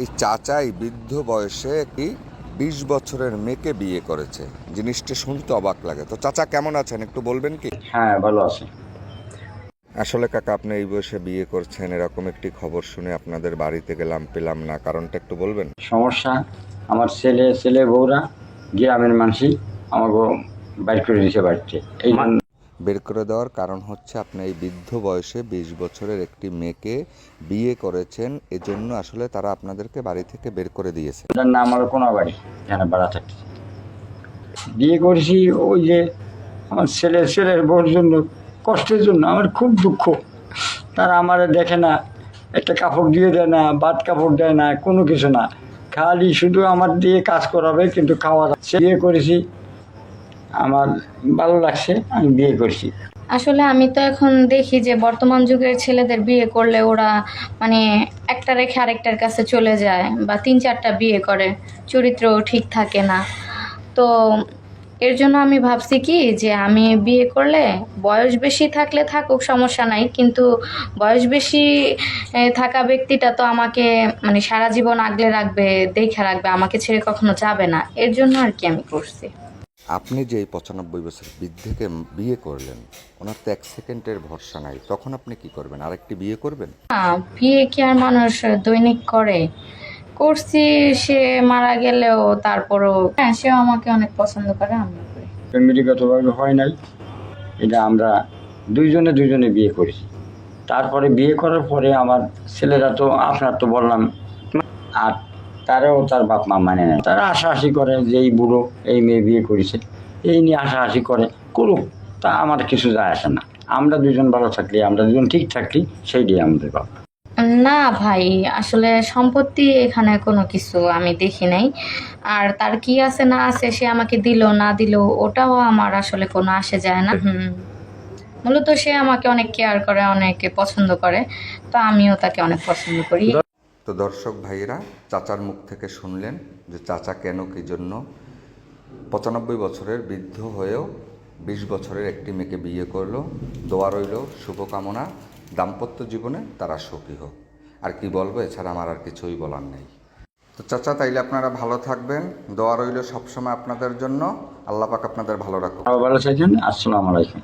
এই চাচাই বৃদ্ধ বয়সে একটি ২০ বছরের মেয়েকে বিয়ে করেছে। জিনিসটা শুনতে অবাক লাগে। তো চাচা কেমন আছেন একটু বলবেন কি? হ্যাঁ, ভালো আছি। আসলে কাকা, আপনি এই বয়সে বিয়ে করছেন, এরকম একটি খবর শুনে আপনাদের বাড়িতে গেলাম, পেলাম না, কারণটা একটু বলবেন? সমস্যা, আমার ছেলে বউরা গ্রামের মানুষই আমাকে বাইর করে দিয়েছে বাড়িতে। এই জন্য বের করে দেওয়ার কারণ হচ্ছে আপনি এই বৃদ্ধ বয়সে ২০ বছরের একটি মেয়েকে বিয়ে করেছেন, এজন্য আসলে তারা আপনাদেরকে বাড়ি থেকে বের করে দিয়েছে। এটার নাম আমার কোনো বাড়ি, এখানে ভাড়া থাকি। বিয়ে করেছি ওই যে আমার ছেলের বউর জন্য, কষ্টের জন্য। আমার খুব দুঃখ, তারা আমার দেখে না, একটা কাপড় দিয়ে দেয় না, ভাত কাপড় দেয় না, কোনো কিছু না, খালি শুধু আমার দিয়ে কাজ করাবে, কিন্তু খাওয়া যাচ্ছে। বিয়ে করেছি, আমার ভালো লাগছে, আমি বিয়ে করছি। আসলে আমি তো এখন দেখি যে বর্তমান যুগের ছেলেদের বিয়ে করলে ওরা মানে একটা রেখে আরেকটার কাছে চলে যায় বা ৩-৪টা বিয়ে করে, চরিত্র ঠিক থাকে না। তো এর জন্য আমি ভাবছি কি যে আমি বিয়ে করলে বয়স বেশি থাকলে থাকুক, সমস্যা নাই, কিন্তু বয়স বেশি থাকা ব্যক্তিটা তো আমাকে মানে সারা জীবন আগলে রাখবে, দেখে রাখবে, আমাকে ছেড়ে কখনো যাবে না। এর জন্য আর কি আমি করছি। আপনি যে এই ৯৫ বছর বৃদ্ধকে বিয়ে করলেন, ওনার তো ১ সেকেন্ডের ভরসা নাই, তখন আপনি কি করবেন? আরেকটি বিয়ে করবেন? না, বিয়ে কি আর মানুষ দৈনিক করে? করছি, সে মারা গেলেও তারপরও হ্যাঁ, সেও আমাকে অনেক পছন্দ করে, আমিও করি। ফ্যামিলিগতভাবে হয় নাই, এটা আমরা দুইজনে বিয়ে করেছি। তারপরে বিয়ে করার পরে আমার ছেলেরা তো আপনার তো বললাম, আর তারাও তার বাপ মা মানে নেয়। তারা হাসাহাসি করে যে এই বুড়ো এই মেয়ে বিয়ে করেছে, এই নিয়ে হাসাহাসি করে, করুক, তা আমার কিছু যায় আসে না। আমরা দুজন ভালো থাকলে, আমরা দুজন ঠিক থাকলি, সেইটাই আমাদের বাপ। না ভাই, আসলে সম্পত্তি এখানে কোনো কিছু আমি দেখি নাই। আর তার কি আছে না আছে, সে আমাকে দিল না দিল ওটাও আমার আসলে কোনো আসে যায় না। মূলত সে আমাকে অনেক কেয়ার করে, অনেক পছন্দ করে, তো আমিও তাকে অনেক পছন্দ করি। তো দর্শক ভাইয়েরা, চাচার মুখ থেকে শুনলেন যে চাচা কেন কি জন্য ৯৫ বছরের বৃদ্ধ হয়েও ২০ বছরের একটি মেয়েকে বিয়ে করলো। দোয়া রইল, শুভকামনা, দাম্পত্য জীবনে তারা সুখী হোক। আর কি বলবো, এছাড়া আমার আর কিছুই বলার নেই। তো চাচা, তাইলে আপনারা ভালো থাকবেন, দোয়া রইল সবসময় আপনাদের জন্য। আল্লাহ পাক আপনাদের ভালো রাখুন। ভালো থাকেন। আসসালামু আলাইকুম।